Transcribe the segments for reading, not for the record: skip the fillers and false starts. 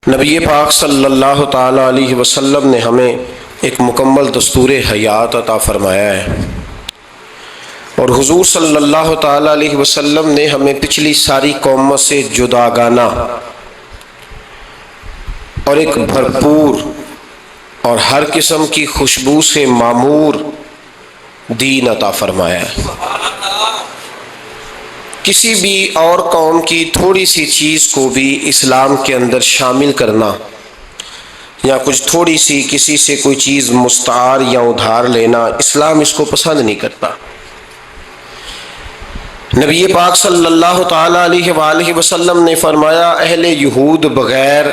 نبی پاک صلی اللہ تعالیٰ علیہ وسلم نے ہمیں ایک مکمل دستور حیات عطا فرمایا ہے، اور حضور صلی اللہ تعالیٰ علیہ وسلم نے ہمیں پچھلی ساری قوموں سے جداگانہ اور ایک بھرپور اور ہر قسم کی خوشبو سے معمور دین عطا فرمایا ہے۔ کسی بھی اور قوم کی تھوڑی سی چیز کو بھی اسلام کے اندر شامل کرنا یا کچھ تھوڑی سی کسی سے کوئی چیز مستعار یا ادھار لینا، اسلام اس کو پسند نہیں کرتا۔ نبی پاک صلی اللہ تعالیٰ علیہ وآلہ وسلم نے فرمایا، اہل یہود بغیر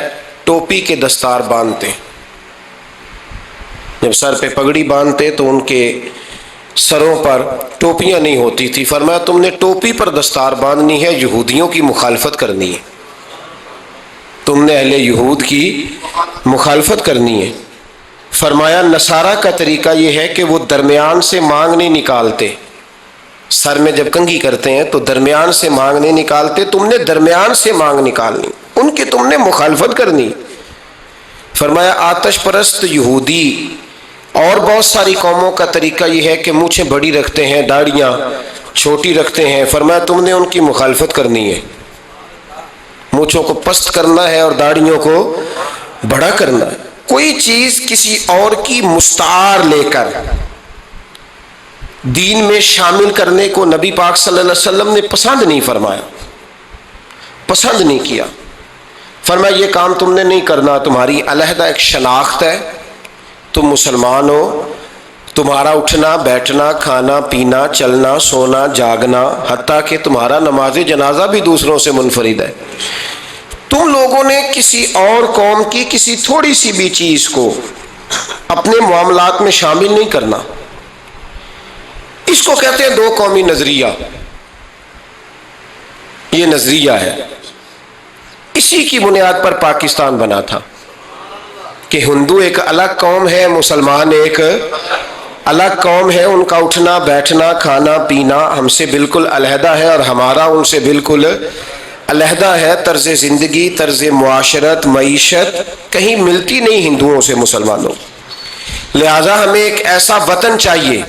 ٹوپی کے دستار باندھتے، جب سر پہ پگڑی باندھتے تو ان کے سروں پر ٹوپیاں نہیں ہوتی تھی۔ فرمایا تم نے ٹوپی پر دستار باندھنی ہے، یہودیوں کی مخالفت کرنی ہے، تم نے اہل یہود کی مخالفت کرنی ہے۔ فرمایا نصارہ کا طریقہ یہ ہے کہ وہ درمیان سے مانگ نہیں نکالتے، سر میں جب کنگھی کرتے ہیں تو درمیان سے مانگ نہیں نکالتے، تم نے درمیان سے مانگ نکالنی، ان کی تم نے مخالفت کرنی۔ فرمایا آتش پرست یہودی اور بہت ساری قوموں کا طریقہ یہ ہے کہ مونچھیں بڑی رکھتے ہیں، داڑیاں چھوٹی رکھتے ہیں۔ فرمایا تم نے ان کی مخالفت کرنی ہے، مونچھوں کو پست کرنا ہے اور داڑیوں کو بڑا کرنا ہے۔ کوئی چیز کسی اور کی مستعار لے کر دین میں شامل کرنے کو نبی پاک صلی اللہ علیہ وسلم نے پسند نہیں فرمایا، پسند نہیں کیا۔ فرمایا یہ کام تم نے نہیں کرنا، تمہاری علیحدہ ایک شناخت ہے، تم مسلمان ہو، تمہارا اٹھنا بیٹھنا کھانا پینا چلنا سونا جاگنا حتیٰ کہ تمہارا نماز جنازہ بھی دوسروں سے منفرد ہے۔ تم لوگوں نے کسی اور قوم کی کسی تھوڑی سی بھی چیز کو اپنے معاملات میں شامل نہیں کرنا۔ اس کو کہتے ہیں دو قومی نظریہ، یہ نظریہ ہے، اسی کی بنیاد پر پاکستان بنا تھا کہ ہندو ایک الگ قوم ہے، مسلمان ایک الگ قوم ہے، ان کا اٹھنا بیٹھنا کھانا پینا ہم سے بالکل علیحدہ ہے اور ہمارا ان سے بالکل علیحدہ ہے۔ طرز زندگی طرز معاشرت معیشت کہیں ملتی نہیں ہندوؤں سے مسلمانوں، لہذا ہمیں ایک ایسا وطن چاہیے،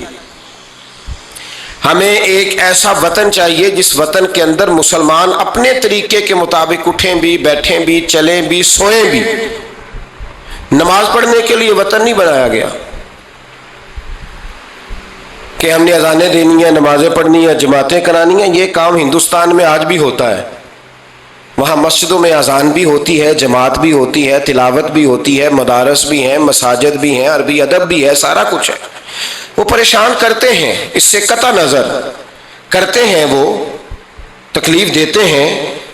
ہمیں ایک ایسا وطن چاہیے جس وطن کے اندر مسلمان اپنے طریقے کے مطابق اٹھیں بھی بیٹھیں بھی چلیں بھی سوئیں بھی۔ نماز پڑھنے کے لیے وطن نہیں بنایا گیا کہ ہم نے اذانیں دینی ہیں، نمازیں پڑھنی ہیں، جماعتیں کرانی ہیں۔ یہ کام ہندوستان میں آج بھی ہوتا ہے، وہاں مسجدوں میں اذان بھی ہوتی ہے، جماعت بھی ہوتی ہے، تلاوت بھی ہوتی ہے، مدارس بھی ہیں، مساجد بھی ہیں، عربی ادب بھی ہے، سارا کچھ ہے۔ وہ پریشان کرتے ہیں، اس سے قطع نظر کرتے ہیں، وہ تکلیف دیتے ہیں،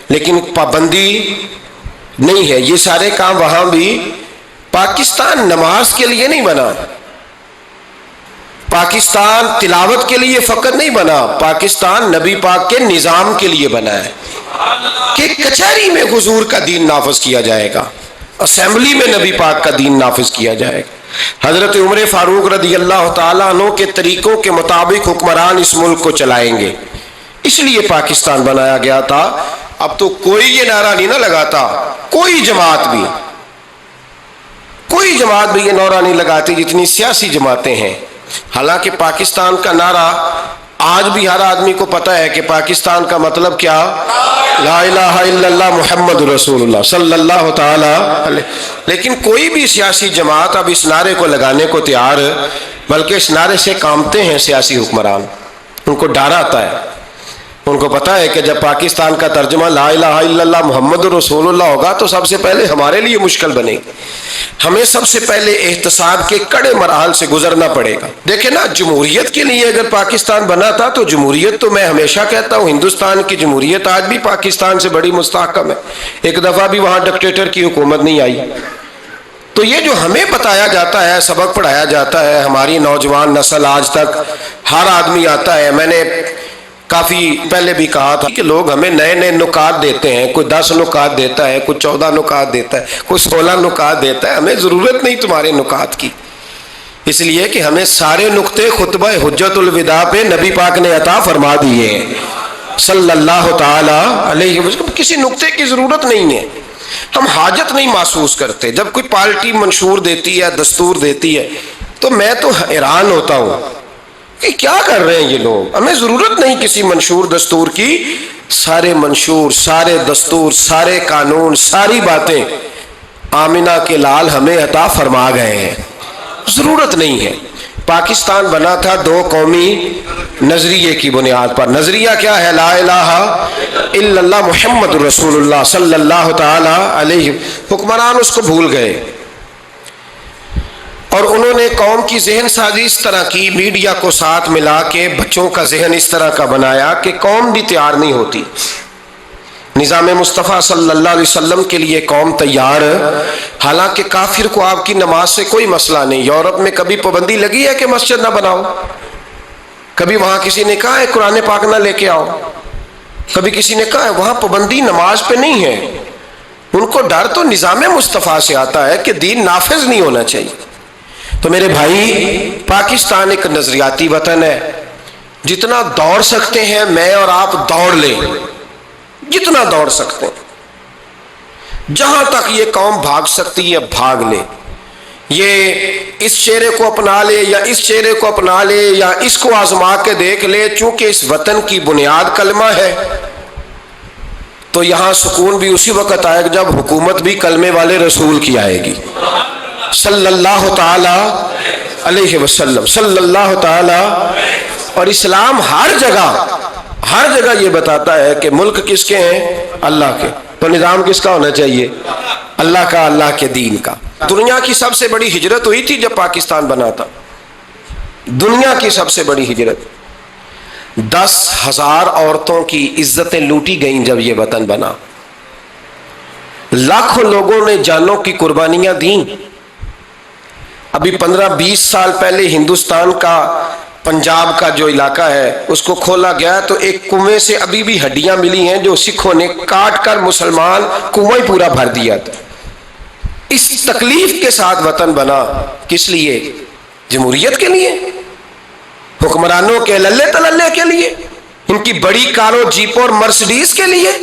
لیکن پابندی نہیں ہے۔ یہ سارے کام وہاں بھی۔ پاکستان نماز کے لیے نہیں بنا، پاکستان تلاوت کے لیے فقط نہیں بنا، پاکستان نبی پاک کے نظام کے لیے بنا ہے کہ کچہری میں حضور کا دین نافذ کیا جائے گا، اسمبلی میں نبی پاک کا دین نافذ کیا جائے گا۔ حضرت عمر فاروق رضی اللہ تعالیٰ عنہ کے طریقوں کے مطابق حکمران اس ملک کو چلائیں گے، اس لیے پاکستان بنایا گیا تھا۔ اب تو کوئی یہ نعرہ نہیں نہ لگاتا، کوئی جماعت بھی یہ نعرہ نہیں لگاتی جتنی سیاسی جماعتیں ہیں۔ حالانکہ پاکستان کا نعرہ آج بھی ہر آدمی کو پتہ ہے کہ پاکستان کا مطلب کیا، لا الہ الا اللہ محمد رسول اللہ صلی اللہ تعالی علیہ۔ لیکن کوئی بھی سیاسی جماعت اب اس نعرے کو لگانے کو تیار، بلکہ اس نعرے سے کامتے ہیں سیاسی حکمران، ان کو ڈر آتا ہے، ان کو پتا ہے کہ جب پاکستان کا ترجمہ لا الہ الا اللہ محمد رسول اللہ ہوگا تو سب سے پہلے ہمارے لیے مشکل بنے گی، ہمیں سب سے پہلے احتساب کے کڑے مراحل سے گزرنا پڑے گا۔ دیکھیں نا، جمہوریت کے لیے اگر پاکستان بنا تھا تو جمہوریت تو میں ہمیشہ کہتا ہوں ہندوستان کی جمہوریت آج بھی پاکستان سے بڑی مستحکم ہے، ایک دفعہ بھی وہاں ڈکٹیٹر کی حکومت نہیں آئی۔ تو یہ جو ہمیں بتایا جاتا ہے، سبق پڑھایا جاتا ہے، ہماری نوجوان نسل آج تک ہر آدمی آتا ہے، میں نے کافی پہلے بھی کہا تھا کہ لوگ ہمیں نئے نئے نکات دیتے ہیں، کوئی 10 نکات دیتا ہے، کوئی 14 نکات دیتا ہے، کوئی 16 نکات دیتا ہے۔ ہمیں ضرورت نہیں تمہارے نکات کی، اس لیے کہ ہمیں سارے نقطے خطبہ حجت الوداع پہ نبی پاک نے عطا فرما دیے ہیں صلی اللہ تعالی علیہ وسلم، کسی نقطے کی ضرورت نہیں ہے۔ ہم حاجت نہیں محسوس کرتے. جب کوئی پارٹی منشور دیتی ہے، دستور دیتی ہے، تو میں تو حیران ہوتا ہوں کہ کیا کر رہے ہیں یہ لوگ. ہمیں ضرورت نہیں کسی منشور دستور کی. سارے منشور، سارے دستور، سارے قانون، ساری باتیں آمنہ کے لال ہمیں عطا فرما گئے ہیں. ضرورت نہیں ہے. پاکستان بنا تھا دو قومی نظریے کی بنیاد پر. نظریہ کیا ہے؟ لا الہ الا اللہ محمد رسول اللہ صلی اللہ تعالی علیہ. حکمران اس کو بھول گئے اور انہوں نے قوم کی ذہن سازی اس طرح کی، میڈیا کو ساتھ ملا کے بچوں کا ذہن اس طرح کا بنایا کہ قوم بھی تیار نہیں ہوتی. نظام مصطفیٰ صلی اللہ علیہ وسلم کے لیے قوم تیار، حالانکہ کافر کو آپ کی نماز سے کوئی مسئلہ نہیں. یورپ میں کبھی پابندی لگی ہے کہ مسجد نہ بناؤ؟ کبھی وہاں کسی نے کہا ہے قرآن پاک نہ لے کے آؤ؟ کبھی کسی نے کہا ہے؟ وہاں پابندی نماز پہ نہیں ہے. ان کو ڈر تو نظام مصطفیٰ سے آتا ہے کہ دین نافذ نہیں ہونا چاہیے. تو میرے بھائی، پاکستان ایک نظریاتی وطن ہے. جتنا دوڑ سکتے ہیں میں اور آپ دوڑ لیں، جتنا دوڑ سکتے ہیں. جہاں تک یہ قوم بھاگ سکتی ہے بھاگ لے. یہ اس چہرے کو اپنا لے یا اس چہرے کو اپنا لے یا اس کو آزما کے دیکھ لے. چونکہ اس وطن کی بنیاد کلمہ ہے تو یہاں سکون بھی اسی وقت آئے گا جب حکومت بھی کلمے والے رسول کی آئے گی صلی اللہ تعالی علیہ وسلم، صلی اللہ تعالی. اور اسلام ہر جگہ یہ بتاتا ہے کہ ملک کس کے ہیں؟ اللہ کے. تو نظام کس کا ہونا چاہیے؟ اللہ کا، اللہ کے دین کا. دنیا کی سب سے بڑی ہجرت ہوئی تھی جب پاکستان بنا تھا. دنیا کی سب سے بڑی ہجرت. 10,000 عورتوں کی عزتیں لوٹی گئیں جب یہ وطن بنا. لاکھوں لوگوں نے جانوں کی قربانیاں دیں. ابھی 15-20 سال پہلے ہندوستان کا پنجاب کا جو علاقہ ہے اس کو کھولا گیا تو ایک کنویں سے ابھی بھی ہڈیاں ملی ہیں جو سکھوں نے کاٹ کر مسلمان کنواں ہی پورا بھر دیا تھا. اس تکلیف کے ساتھ وطن بنا. کس لیے؟ جمہوریت کے لیے، حکمرانوں کے للے تللے کے لیے، ان کی بڑی کاروں، جیپوں اور مرسڈیز کے لیے.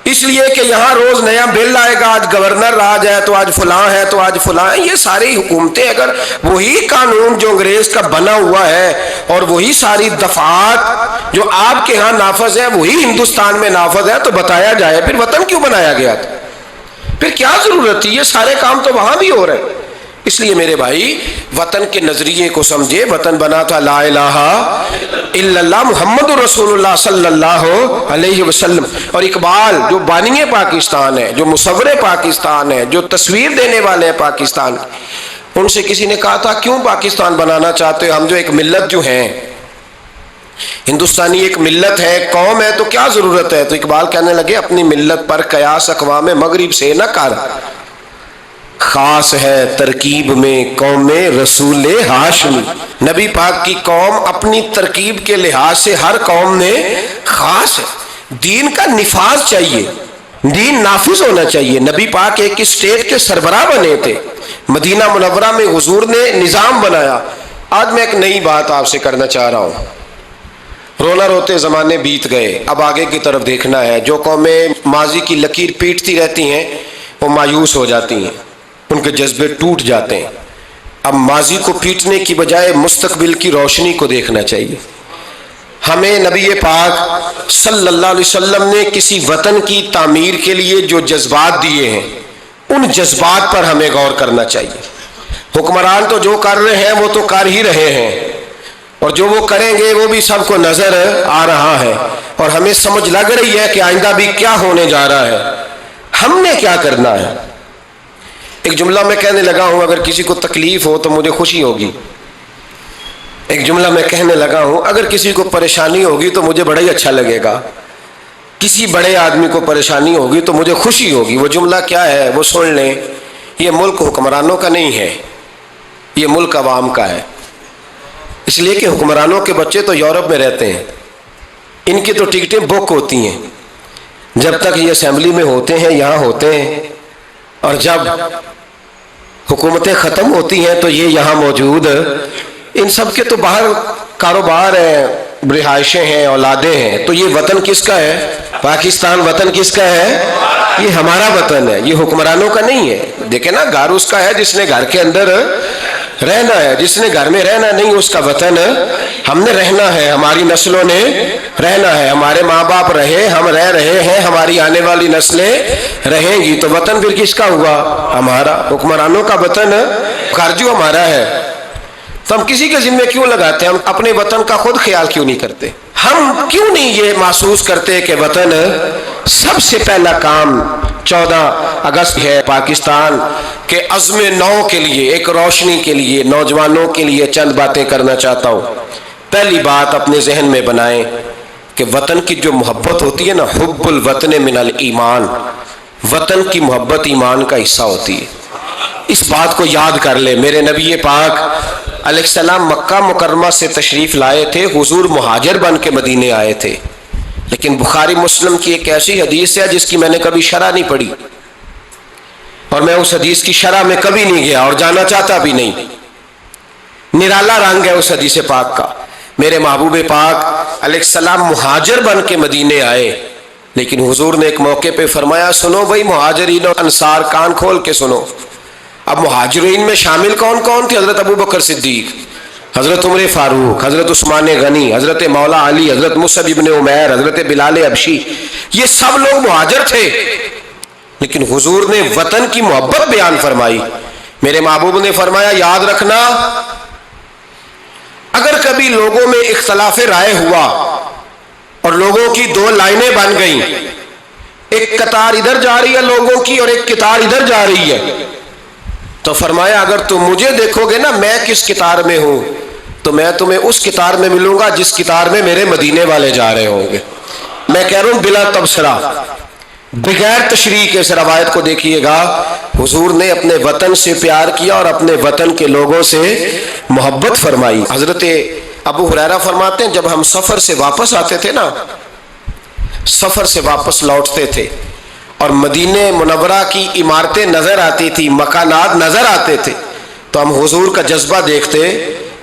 اس لیے کہ یہاں روز نیا بل آئے گا، آج گورنر راج ہے تو آج فلاں ہے تو آج فلاں ہے. یہ ساری حکومتیں اگر وہی قانون جو انگریز کا بنا ہوا ہے اور وہی ساری دفعات جو آپ کے ہاں نافذ ہے وہی ہندوستان میں نافذ ہے تو بتایا جائے پھر وطن کیوں بنایا گیا تھا؟ پھر کیا ضرورت تھی؟ یہ سارے کام تو وہاں بھی ہو رہے ہیں. اس لیے میرے بھائی وطن کے نظریے کو سمجھے. وطن بنا تھا لا الہ الا اللہ محمد رسول اللہ صلی اللہ علیہ وسلم. اور اقبال جو بانی پاکستان ہے، جو مصور پاکستان ہے، جو تصویر دینے والے ہیں پاکستان، ان سے کسی نے کہا تھا کیوں پاکستان بنانا چاہتے ہو؟ ہم جو ایک ملت جو ہیں، ہندوستانی ایک ملت ہے، قوم ہے، تو کیا ضرورت ہے؟ تو اقبال کہنے لگے اپنی ملت پر قیاس اقوام مغرب سے نہ کر، خاص ہے ترکیب میں قوم رسول ہاشمی. نبی پاک کی قوم اپنی ترکیب کے لحاظ سے ہر قوم نے خاص ہے. دین کا نفاذ چاہیے، دین نافذ ہونا چاہیے. نبی پاک ایک اسٹیٹ کے سربراہ بنے تھے. مدینہ منورہ میں حضور نے نظام بنایا. آج میں ایک نئی بات آپ سے کرنا چاہ رہا ہوں. رونا روتے زمانے بیت گئے، اب آگے کی طرف دیکھنا ہے. جو قومیں ماضی کی لکیر پیٹتی رہتی ہیں وہ مایوس ہو جاتی ہیں، ان کے جذبے ٹوٹ جاتے ہیں. اب ماضی کو پیٹنے کی بجائے مستقبل کی روشنی کو دیکھنا چاہیے. ہمیں نبی پاک صلی اللہ علیہ وسلم نے کسی وطن کی تعمیر کے لیے جو جذبات دیے ہیں ان جذبات پر ہمیں غور کرنا چاہیے. حکمران تو جو کر رہے ہیں وہ تو کر ہی رہے ہیں اور جو وہ کریں گے وہ بھی سب کو نظر آ رہا ہے اور ہمیں سمجھ لگ رہی ہے کہ آئندہ بھی کیا ہونے جا رہا ہے. ہم نے کیا کرنا ہے؟ ایک جملہ میں کہنے لگا ہوں، اگر کسی کو تکلیف ہو تو مجھے خوشی ہوگی. ایک جملہ میں کہنے لگا ہوں، اگر کسی کو پریشانی ہوگی تو مجھے بڑا ہی اچھا لگے گا. کسی بڑے آدمی کو پریشانی ہوگی تو مجھے خوشی ہوگی. وہ جملہ کیا ہے وہ سن لیں. یہ ملک حکمرانوں کا نہیں ہے، یہ ملک عوام کا ہے. اس لیے کہ حکمرانوں کے بچے تو یورپ میں رہتے ہیں، ان کی تو ٹکٹیں بک ہوتی ہیں. جب تک یہ اسمبلی میں ہوتے ہیں یہاں ہوتے ہیں، اور جب حکومتیں ختم ہوتی ہیں تو یہ یہاں موجود. ان سب کے تو باہر کاروبار ہیں، رہائشیں ہیں، اولادیں ہیں. تو یہ وطن کس کا ہے؟ پاکستان وطن کس کا ہے؟ یہ ہمارا وطن ہے، یہ حکمرانوں کا نہیں ہے۔ دیکھیں نا، گھر اس کا ہے جس نے گھر کے اندر رہنا ہے، جس نے گھر میں رہنا نہیں اس کا وطن ہم نے رہنا ہے، ہماری نسلوں نے رہنا ہے، ہمارے ماں باپ رہے، ہم رہ رہے ہیں، ہماری آنے والی نسلیں رہیں گی، تو وطن پھر کس کا ہوا؟ ہمارا۔ حکمرانوں کا وطن گھر جو ہمارا ہے، تو ہم کسی کے ذمہ کیوں لگاتے ہیں؟ ہم اپنے وطن کا خود خیال کیوں نہیں کرتے؟ ہم کیوں نہیں یہ محسوس کرتے کہ وطن سب سے پہلا کام 14 اگست ہے پاکستان کے عزم نو کے لیے، ایک روشنی کے لیے، نوجوانوں کے لیے چند باتیں کرنا چاہتا ہوں۔ پہلی بات اپنے ذہن میں بنائیں کہ وطن کی جو محبت ہوتی ہے نا، حب الوطن من الایمان، وطن کی محبت ایمان کا حصہ ہوتی ہے۔ اس بات کو یاد کر لے۔ میرے نبی پاک علیہ السلام مکہ مکرمہ سے تشریف لائے تھے، حضور مہاجر بن کے مدینے آئے تھے، لیکن بخاری مسلم کی ایک ایسی حدیث ہے جس کی میں نے کبھی شرح نہیں پڑھی، اور میں اس حدیث کی شرح میں کبھی نہیں گیا اور جانا چاہتا بھی نہیں۔ نرالا رنگ ہے اس حدیث پاک کا۔ میرے محبوب پاک علیہ السلام مہاجر بن کے مدینے آئے، لیکن حضور نے ایک موقع پہ فرمایا، سنو بھائی مہاجرین اور انصار، کان کھول کے سنو۔ اب مہاجرین میں شامل کون کون تھے؟ حضرت ابوبکر صدیق، حضرت عمر فاروق، حضرت عثمان غنی، حضرت مولا علی، حضرت مصعب ابن عمیر، حضرت بلال حبشی، یہ سب لوگ مہاجر تھے، لیکن حضور نے وطن کی محبت بیان فرمائی۔ میرے محبوب نے فرمایا، یاد رکھنا اگر کبھی لوگوں میں اختلاف رائے ہوا اور لوگوں کی دو لائنیں بن گئیں، ایک قطار ادھر جا رہی ہے لوگوں کی اور ایک قطار ادھر جا رہی ہے، تو فرمایا اگر تم مجھے دیکھو گے نا میں کس قطار میں ہوں، تو میں تمہیں اس قطار میں ملوں گا جس قطار میں میرے مدینے والے جا رہے ہوں گے۔ میں کہہ رہا ہوں بلا تبصرہ، بغیر تشریح کے اس روایت کو دیکھیے گا، حضور نے اپنے وطن سے پیار کیا اور اپنے وطن کے لوگوں سے محبت فرمائی۔ حضرت ابو ہریرہ فرماتے ہیں جب ہم سفر سے واپس آتے تھے نا، سفر سے واپس لوٹتے تھے اور مدینہ منورہ کی عمارتیں نظر آتی تھی، مکانات نظر آتے تھے، تو ہم حضور کا جذبہ دیکھتے،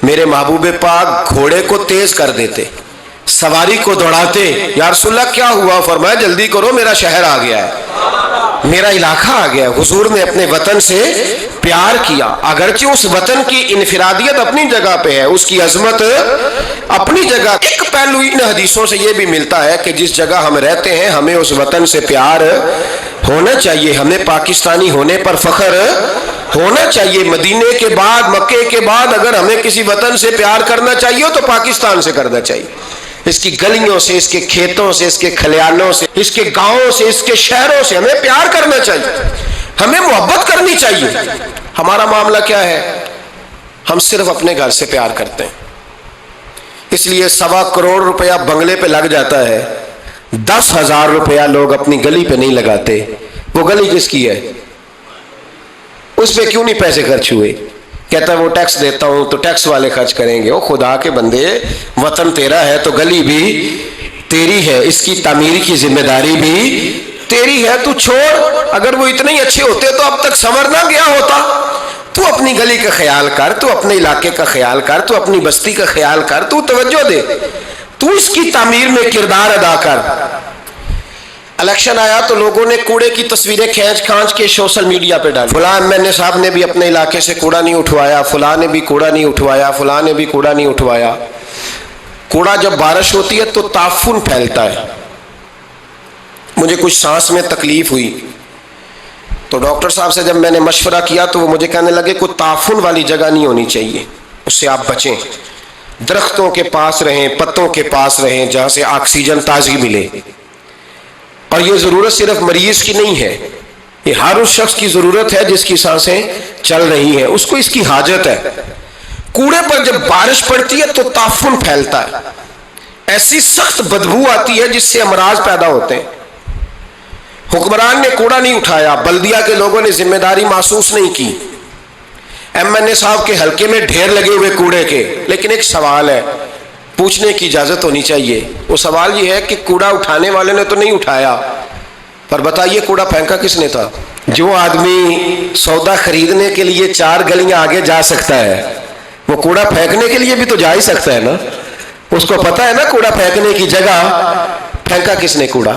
میرے محبوب پاک گھوڑے کو تیز کر دیتے، سواری کو دوڑاتے، یا رسول اللہ کیا ہوا؟ فرمایا جلدی کرو میرا شہر آ گیا ہے، میرا علاقہ آ گیا ہے۔ حضور نے اپنے وطن سے پیار کیا، اگرچہ اس وطن کی انفرادیت اپنی جگہ پہ ہے، اس کی عظمت اپنی جگہ۔ ایک پہلو ان حدیثوں سے یہ بھی ملتا ہے کہ جس جگہ ہم رہتے ہیں ہمیں اس وطن سے پیار ہونا چاہیے، ہمیں پاکستانی ہونے پر فخر ہونا چاہیے۔ مدینے کے بعد، مکے کے بعد اگر ہمیں کسی وطن سے پیار کرنا چاہیے تو پاکستان سے کرنا چاہیے، اس کی گلیوں سے، اس کے کھیتوں سے، اس کے کھلیانوں سے، اس کے گاؤں سے، اس کے شہروں سے ہمیں پیار کرنا چاہیے، ہمیں محبت کرنی چاہیے۔ ہمارا معاملہ کیا ہے؟ ہم صرف اپنے گھر سے پیار کرتے ہیں، اس لیے 1.25 کروڑ روپیہ بنگلے پہ لگ جاتا ہے، 10,000 روپیہ لوگ اپنی گلی پہ نہیں لگاتے۔ وہ گلی کس کی ہے؟ اس پہ کیوں نہیں پیسے خرچ ہوئے؟ کہتا ہے وہ ٹیکس دیتا ہوں تو ٹیکس والے خرچ کریں گے۔ او خدا کے بندے، وطن تیرا ہے تو گلی بھی تیری ہے، اس کی تعمیر کی ذمہ داری بھی تیری ہے، تو چھوڑ۔ اگر وہ اتنے ہی اچھے ہوتے تو اب تک سنور نہ گیا ہوتا۔ تو اپنی گلی کا خیال کر، تو اپنے علاقے کا خیال کر، تو اپنی بستی کا خیال کر، تو توجہ دے، تو اس کی تعمیر میں کردار ادا کر۔ الیکشن آیا تو لوگوں نے کوڑے کی تصویریں کھینچ کھانچ کے سوشل میڈیا پہ ڈالی، فلاں ایم صاحب نے بھی اپنے علاقے سے کوڑا نہیں اٹھوایا، فلاں نے بھی کوڑا نہیں اٹھوایا، فلاں نے بھی کوڑا نہیں اٹھوایا۔ کوڑا جب بارش ہوتی ہے تو تعفن پھیلتا ہے۔ مجھے کچھ سانس میں تکلیف ہوئی تو ڈاکٹر صاحب سے جب میں نے مشورہ کیا تو وہ مجھے کہنے لگے کوئی تعفن والی جگہ نہیں ہونی چاہیے، اس سے آپ بچیں، درختوں کے پاس رہیں، پتوں کے پاس رہیں جہاں سے آکسیجن تازگی ملے۔ اور یہ ضرورت صرف مریض کی نہیں ہے، یہ ہر اس شخص کی ضرورت ہے جس کی سانسیں چل رہی ہیں، اس کو اس کی حاجت ہے۔ کوڑے پر جب بارش پڑتی ہے تو تعفن پھیلتا ہے، ایسی سخت بدبو آتی ہے جس سے امراض پیدا ہوتے ہیں۔ حکمران نے کوڑا نہیں اٹھایا، بلدیہ کے لوگوں نے ذمہ داری محسوس نہیں کی، ایم این اے صاحب کے حلقے میں ڈھیر لگے ہوئے کوڑے کے۔ لیکن ایک سوال ہے، پوچھنے کی اجازت ہونی چاہیے۔ وہ سوال یہ ہے کہ کوڑا اٹھانے والے نے تو نہیں اٹھایا، پر بتائیے کوڑا پھینکا کس نے تھا؟ جو آدمی سودا خریدنے کے لیے 4 گلیاں آگے جا سکتا ہے وہ کوڑا پھینکنے کے لیے بھی تو جا ہی سکتا ہے نا، اس کو پتا ہے نا کوڑا پھینکنے کی جگہ۔ پھینکا کس نے کوڑا؟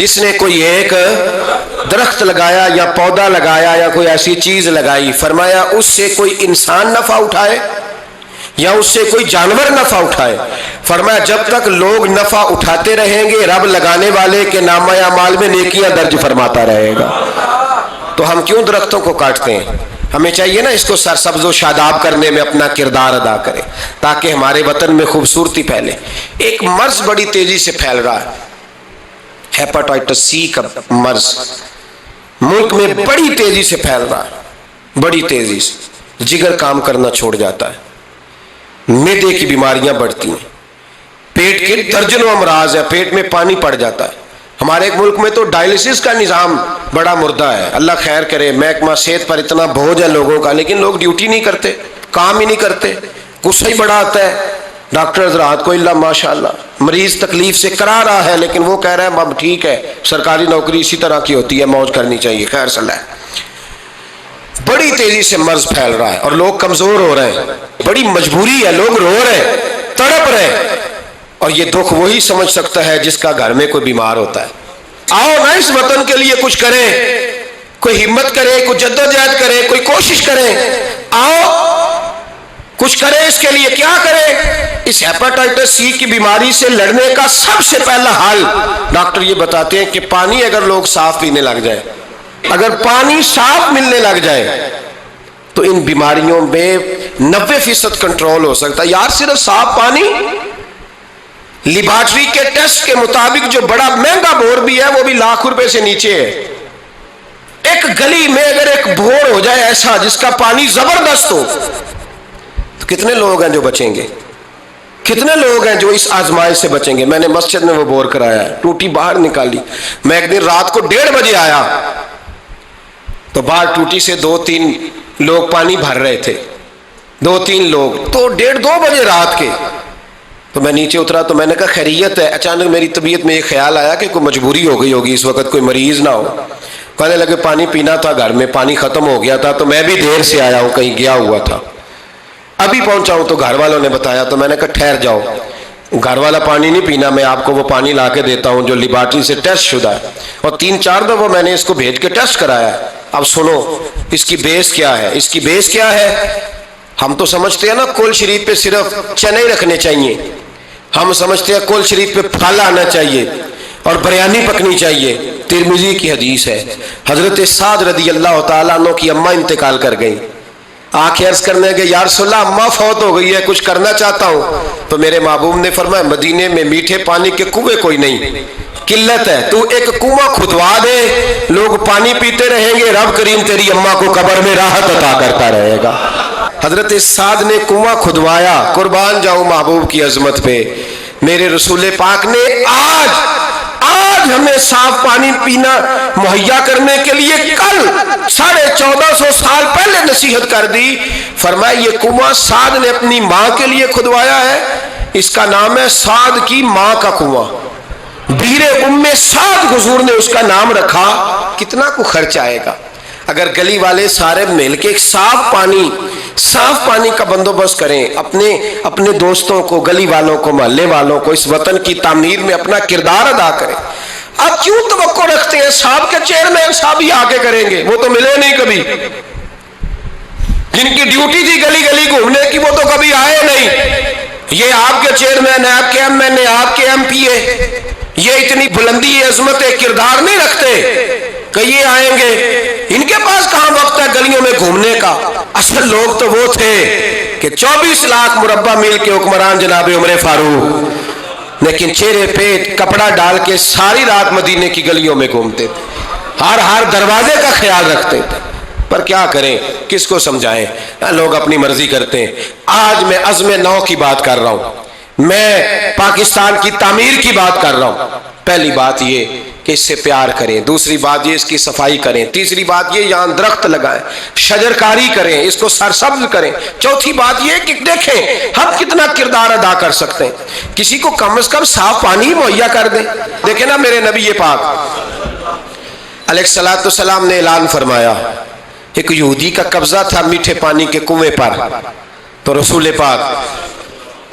جس نے کوئی ایک درخت لگایا یا پودا لگایا یا کوئی ایسی چیز لگائی، فرمایا اس سے کوئی انسان نفع اٹھائے یا اس سے کوئی جانور نفع اٹھائے، فرمایا جب تک لوگ نفع اٹھاتے رہیں گے رب لگانے والے کے نامہ اعمال میں نیکیاں درج فرماتا رہے گا۔ تو ہم کیوں درختوں کو کاٹتے ہیں؟ ہمیں چاہیے نا اس کو سرسبز و شاداب کرنے میں اپنا کردار ادا کریں تاکہ ہمارے وطن میں خوبصورتی پھیلے۔ ایک مرض بڑی تیزی سے پھیل رہا ہے، ہیپاٹائٹس سی کا مرض ملک میں بڑی تیزی سے پھیل رہا ہے، بڑی تیزی سے جگر کام کرنا چھوڑ جاتا ہے، معدے کی بیماریاں بڑھتی ہیں، پیٹ کے درجنوں امراض ہیں، پیٹ میں پانی پڑ جاتا ہے۔ ہمارے ایک ملک میں تو ڈائلسس کا نظام بڑا مردہ ہے، اللہ خیر کرے، محکمہ صحت پر اتنا بوجھ ہے لوگوں کا، لیکن لوگ ڈیوٹی نہیں کرتے، کام ہی نہیں کرتے، غصہ ہی بڑا آتا ہے ڈاکٹر حضرات کو، اللہ ماشاءاللہ مریض تکلیف سے کرا رہا ہے لیکن وہ کہہ رہے ہیں اب ٹھیک ہے، سرکاری نوکری اسی طرح کی ہوتی ہے، موج کرنی چاہیے، خیر صلاح ہے۔ بڑی تیزی سے مرض پھیل رہا ہے اور لوگ کمزور ہو رہے ہیں، بڑی مجبوری ہے، لوگ رو رہے ہیں، تڑپ رہے ہیں، اور یہ دکھ وہی سمجھ سکتا ہے جس کا گھر میں کوئی بیمار ہوتا ہے۔ آؤ نا اس وطن کے لیے کچھ کریں، کوئی ہمت کرے، کوئی جدوجہد کرے، کوئی کوشش کرے، آؤ کچھ کرے اس کے لیے۔ کیا کرے؟ اس ہیپاٹائٹس سی کی بیماری سے لڑنے کا سب سے پہلا حل ڈاکٹر یہ بتاتے ہیں کہ پانی اگر لوگ صاف پینے لگ جائے، اگر پانی صاف ملنے لگ جائے تو ان بیماریوں میں 90% کنٹرول ہو سکتا ہے۔ یار صرف صاف پانی، لیبارٹری کے ٹیسٹ کے مطابق جو بڑا مہنگا بور بھی ہے وہ بھی لاکھ روپے سے نیچے ہے۔ ایک گلی میں اگر ایک بور ہو جائے ایسا جس کا پانی زبردست ہو تو کتنے لوگ ہیں جو بچیں گے؟ کتنے لوگ ہیں جو اس آزمائش سے بچیں گے؟ میں نے مسجد میں وہ بور کرایا ہے، ٹوٹی باہر نکالی، میں ایک دن رات کو 1:30 بجے آیا تو باہر ٹوٹی سے 2-3 لوگ پانی بھر رہے تھے، 2-3 لوگ، تو 1:30-2 بجے رات کے، تو میں نیچے اترا تو میں نے کہا خیریت ہے؟ اچانک میری طبیعت میں یہ خیال آیا کہ کوئی مجبوری ہو گئی ہوگی اس وقت، کوئی مریض نہ ہو۔ کہنے لگے پانی پینا تھا، گھر میں پانی ختم ہو گیا تھا، تو میں بھی دیر سے آیا ہوں، کہیں گیا ہوا تھا، ابھی پہنچا ہوں۔ تو گھر والوں نے بتایا تو میں نے کہا ٹھہر جاؤ، گھر والا پانی نہیں پینا، میں آپ کو وہ پانی لا کے دیتا ہوں جو لیبارٹری سے ٹیسٹ شدہ ہے، اور 3-4 دفعہ میں نے اس کو بھیج کے ٹیسٹ کرایا۔ اب سنو اس کی بیس کیا ہے، اس کی بیس کیا ہے؟ ہم تو سمجھتے ہیں نا کل شریف پہ صرف چنے رکھنے چاہیے، ہم سمجھتے ہیں کل شریف پہ پھل آنا چاہیے اور بریانی پکنی چاہیے۔ ترمذی کی حدیث ہے، حضرت سعد رضی اللہ تعالیٰ عنہ کی اماں انتقال کر گئی، آنکھیں عرض کرنے گے یا رسول اللہ اماں فوت ہو گئی ہے، کچھ کرنا چاہتا ہوں۔ تو میرے محبوب نے فرمایا مدینے میں میٹھے پانی کے کنویں کوئی نہیں، قلت ہے، تو ایک کنواں کھدوا دے، لوگ پانی پیتے رہیں گے، رب کریم تیری اماں کو قبر میں راحت عطا کرتا رہے گا۔ حضرت سعد نے کنواں کھدوایا، قربان جاؤں محبوب کی عظمت پہ۔ میرے رسول پاک نے آج ہمیں صاف پانی پینا مہیا کرنے کے لیے کل 1450 سال پہلے نصیحت کر دی، فرمایا یہ کنواں سعد نے اپنی ماں کے لیے کھدوایا ہے، اس کا نام ہے سعد کی ماں کا کنواں، بیر ام سعد حضور نے اس کا نام رکھا۔ کتنا کو خرچ آئے گا اگر گلی والے سارے مل کے ایک صاف پانی کا بندوبست کریں، اپنے دوستوں کو، گلی والوں کو، محلے والوں کو اس وطن کی تعمیر میں اپنا کردار ادا کریں۔ اب کیوں توقع رکھتے ہیں صاحب کے چیئرمین صاحب ہی آگے کریں گے؟ وہ تو ملے نہیں کبھی، جن کی ڈیوٹی تھی گلی گلی گھومنے کی وہ تو کبھی آئے نہیں۔ یہ آپ کے چیئرمین، آپ کے ایم این اے، آپ کے ایم پی اے، یہ اتنی بلندی عظمت کردار نہیں رکھتے کہ یہ آئیں گے، ان کے پاس کہاں وقت ہے گلیوں میں گھومنے کا۔ اصل لوگ تو وہ تھے کہ 24 لاکھ مربع میل کے حکمران جناب عمر فاروق، لیکن چہرے پہ کپڑا ڈال کے ساری رات مدینے کی گلیوں میں گھومتے تھے، ہر دروازے کا خیال رکھتے تھے، پر کیا کریں، کس کو سمجھائیں، لوگ اپنی مرضی کرتے ہیں۔ آج میں عزم نو کی بات کر رہا ہوں، میں پاکستان کی تعمیر کی بات کر رہا ہوں۔ پہلی بات یہ کہ اس سے پیار کریں، دوسری بات یہ اس کی صفائی کریں، تیسری بات یہ یہاں درخت لگائیں، شجرکاری کریں، اس کو سرسبز کریں، چوتھی بات یہ کہ دیکھیں ہم کتنا کردار ادا کر سکتے ہیں، کسی کو کم از کم صاف پانی مہیا کر دیں۔ دیکھیں نا میرے نبی پاک علیہ الصلوۃ والسلام نے اعلان فرمایا، ایک یہودی کا قبضہ تھا میٹھے پانی کے کنویں پر، تو رسول پاک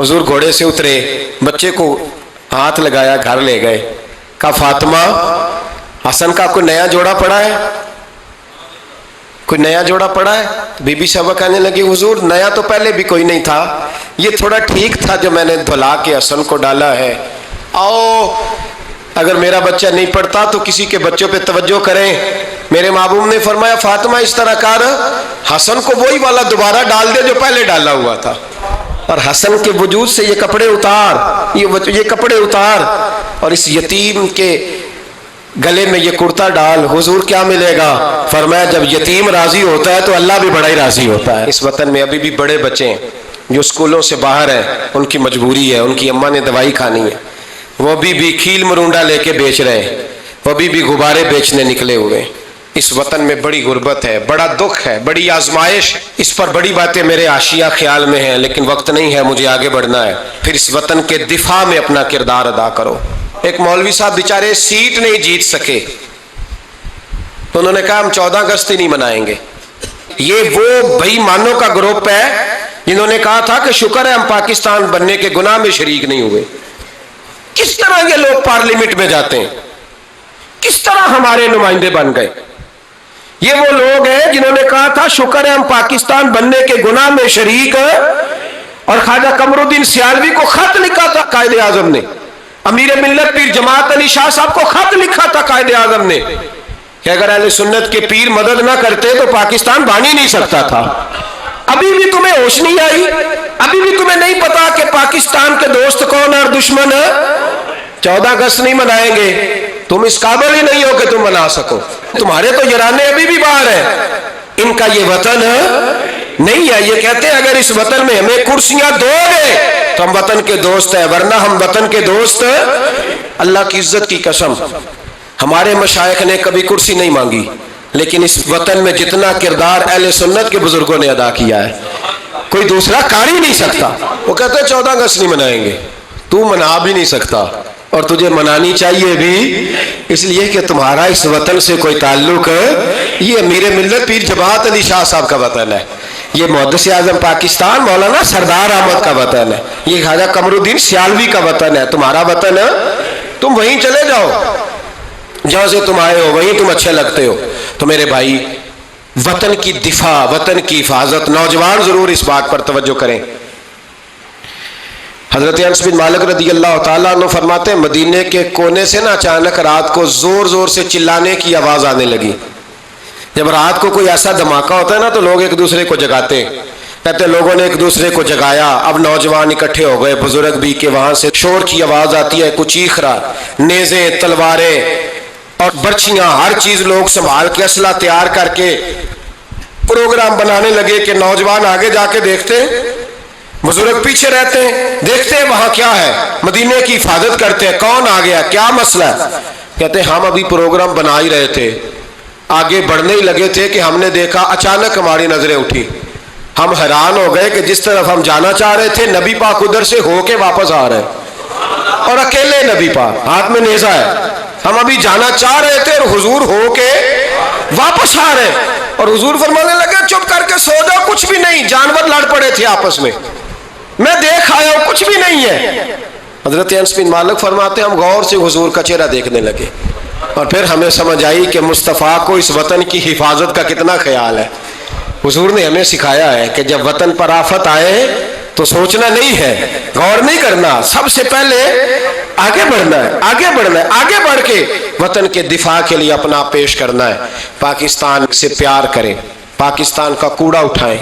حضور گھوڑے سے اترے، بچے کو ہاتھ لگایا، گھر لے گئے، کہا فاطمہ حسن کا کوئی نیا جوڑا پڑا ہے؟ کوئی نیا جوڑا پڑا ہے؟ بی بی صاحبہ کہنے لگی حضور نیا تو پہلے بھی کوئی نہیں تھا، یہ تھوڑا ٹھیک تھا جو میں نے دھلا کے حسن کو ڈالا ہے۔ آؤ اگر میرا بچہ نہیں پڑھتا تو کسی کے بچوں پہ توجہ کریں۔ میرے محبوب نے فرمایا فاطمہ اس طرح کر، حسن کو وہی والا دوبارہ ڈال دے جو پہلے ڈالا ہوا تھا، اور حسن کے وجود سے یہ کپڑے اتار، یہ کپڑے اتار، اور اس یتیم کے گلے میں یہ کرتا ڈال۔ حضور کیا ملے گا؟ فرمایا جب یتیم راضی ہوتا ہے تو اللہ بھی بڑا ہی راضی ہوتا ہے۔ اس وطن میں ابھی بھی بڑے بچے ہیں جو اسکولوں سے باہر ہیں، ان کی مجبوری ہے، ان کی اماں نے دوائی کھانی ہے، وہ بھی کھیل مرونڈا لے کے بیچ رہے ہیں، وہ بھی غبارے بیچنے نکلے ہوئے۔ اس وطن میں بڑی غربت ہے، بڑا دکھ ہے، بڑی آزمائش۔ اس پر بڑی باتیں میرے آشیاں خیال میں ہیں، لیکن وقت نہیں ہے، مجھے آگے بڑھنا ہے۔ پھر اس وطن کے دفاع میں اپنا کردار ادا کرو۔ ایک مولوی صاحب بیچارے سیٹ نہیں جیت سکے تو انہوں نے کہا ہم 14 اگست ہی نہیں منائیں گے۔ یہ وہ بے ایمانوں کا گروپ ہے جنہوں نے کہا تھا کہ شکر ہے ہم پاکستان بننے کے گناہ میں شریک نہیں ہوئے۔ کس طرح یہ لوگ پارلیمنٹ میں جاتے ہیں؟ کس طرح ہمارے نمائندے بن گئے؟ یہ وہ لوگ ہیں جنہوں نے کہا تھا شکر ہے ہم پاکستان بننے کے گناہ میں شریک ہیں، اور خواجہ قمر الدین سیالوی کو خط لکھا تھا قائد اعظم نے، امیر ملت پیر جماعت علی شاہ صاحب کو خط لکھا تھا قائد اعظم نے کہ اگر اہل سنت کے پیر مدد نہ کرتے تو پاکستان بن ہی نہیں سکتا تھا۔ ابھی بھی تمہیں ہوش نہیں آئی؟ ابھی بھی تمہیں نہیں پتا کہ پاکستان کے دوست کون اور دشمن ہے؟ 14 اگست نہیں منائیں گے، تم اس قابل ہی نہیں ہو کہ تم منا سکو۔ تمہارے تو یرانے ابھی بھی باہر ہیں، ان کا یہ وطن نہیں ہے۔ یہ کہتے ہیں اگر اس وطن میں ہمیں کرسیاں دو گے تو ہم وطن کے دوست ہیں، ورنہ ہم وطن کے دوست۔ اللہ کی عزت کی قسم، ہمارے مشائخ نے کبھی کرسی نہیں مانگی، لیکن اس وطن میں جتنا کردار اہل سنت کے بزرگوں نے ادا کیا ہے کوئی دوسرا کر ہی نہیں سکتا۔ وہ کہتے ہیں 14 اگست نہیں منائیں گے، تو منا بھی نہیں سکتا، اور تجھے منانی چاہیے بھی اس لیے کہ تمہارا اس وطن سے کوئی تعلق ہے۔ یہ امیر ملت پیر جماعت علی شاہ صاحب کا وطن ہے، یہ محدث اعظم پاکستان مولانا سردار احمد کا وطن ہے، یہ خواجہ قمر الدین سیالوی کا وطن ہے، تمہارا وطن ہے۔ تم وہیں چلے جاؤ جہاں سے تم آئے ہو، وہیں تم اچھے لگتے ہو۔ تو میرے بھائی وطن کی دفاع، وطن کی حفاظت، نوجوان ضرور اس بات پر توجہ کریں۔ حضرت انس بن مالک رضی اللہ تعالیٰ عنہ فرماتے ہیں مدینے کے کونے سے نا اچانک رات کو زور زور سے چلانے کی آواز آنے لگی۔ جب رات کو کوئی ایسا دھماکہ ہوتا ہے نا تو لوگ ایک دوسرے کو جگاتے ہیں، کہتے ہیں لوگوں نے ایک دوسرے کو جگایا۔ اب نوجوان اکٹھے ہو گئے، بزرگ بھی، کہ وہاں سے شور کی آواز آتی ہے، کچھ چیخ رہا، نیزیں، تلواریں اور برچیاں، ہر چیز لوگ سنبھال کے اسلحہ تیار کر کے پروگرام بنانے لگے کہ نوجوان آگے جا کے دیکھتے ہیں، بزرگ پیچھے رہتے ہیں، دیکھتے ہیں وہاں کیا ہے، مدینے کی حفاظت کرتے ہیں، کون آ گیا، کیا مسئلہ ہے۔ کہتے ہیں ہم ابھی پروگرام بنا ہی رہے تھے، آگے بڑھنے ہی لگے تھے کہ ہم نے دیکھا اچانک ہماری نظریں اٹھی، ہم حیران ہو گئے کہ جس طرف ہم جانا چاہ رہے تھے نبی پاک ادھر سے ہو کے واپس آ رہے ہیں، اور اکیلے نبی پاک، ہاتھ میں نیزہ ہے، ہم ابھی جانا چاہ رہے تھے اور حضور ہو کے واپس آ رہے ہیں، اور حضور فرمانے لگے چپ کر کے سو جاؤ، کچھ بھی نہیں، جانور لڑ پڑے تھے آپس میں، میں دیکھ آیا ہوں، کچھ بھی نہیں ہے۔ حضرت انس بن مالک فرماتے ہیں ہم غور سے حضور کا چہرہ دیکھنے لگے، اور پھر ہمیں سمجھ آئی کہ مصطفیٰ کو اس وطن کی حفاظت کا کتنا خیال ہے۔ حضور نے ہمیں سکھایا ہے کہ جب وطن پر آفت آئے تو سوچنا نہیں ہے، غور نہیں کرنا، سب سے پہلے آگے بڑھنا ہے، آگے بڑھنا ہے، آگے بڑھ کے وطن کے دفاع کے لیے اپنا پیش کرنا ہے۔ پاکستان سے پیار کریں، پاکستان کا کوڑا اٹھائیں،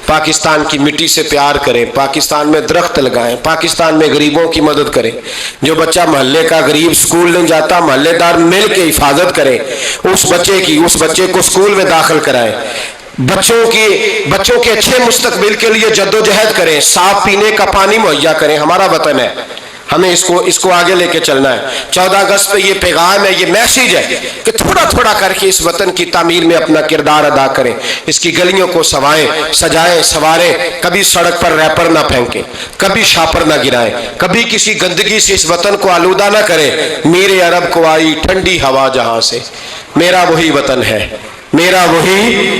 پاکستان کی مٹی سے پیار کریں، پاکستان میں درخت لگائیں، پاکستان میں غریبوں کی مدد کریں۔ جو بچہ محلے کا غریب سکول نہیں جاتا، محلے دار مل کے حفاظت کریں اس بچے کو سکول میں داخل کرائیں، بچوں کے اچھے مستقبل کے لیے جدوجہد کریں، صاف پینے کا پانی مہیا کریں۔ ہمارا وطن ہے، ہمیں اس کو آگے لے کے چلنا ہے۔ 14 اگست پہ یہ پیغام ہے، یہ میسیج ہے کہ تھوڑا تھوڑا کر کے اس وطن کی تعمیر میں اپنا کردار ادا کریں، اس کی گلیوں کو سجائیں سواریں، کبھی سڑک پر ریپر نہ پھینکیں، کبھی شاپر نہ گرائیں، کبھی کسی گندگی سے اس وطن کو آلودہ نہ کریں۔ میرے عرب کو آئی ٹھنڈی ہوا جہاں سے، میرا وہی وطن ہے، میرا وہی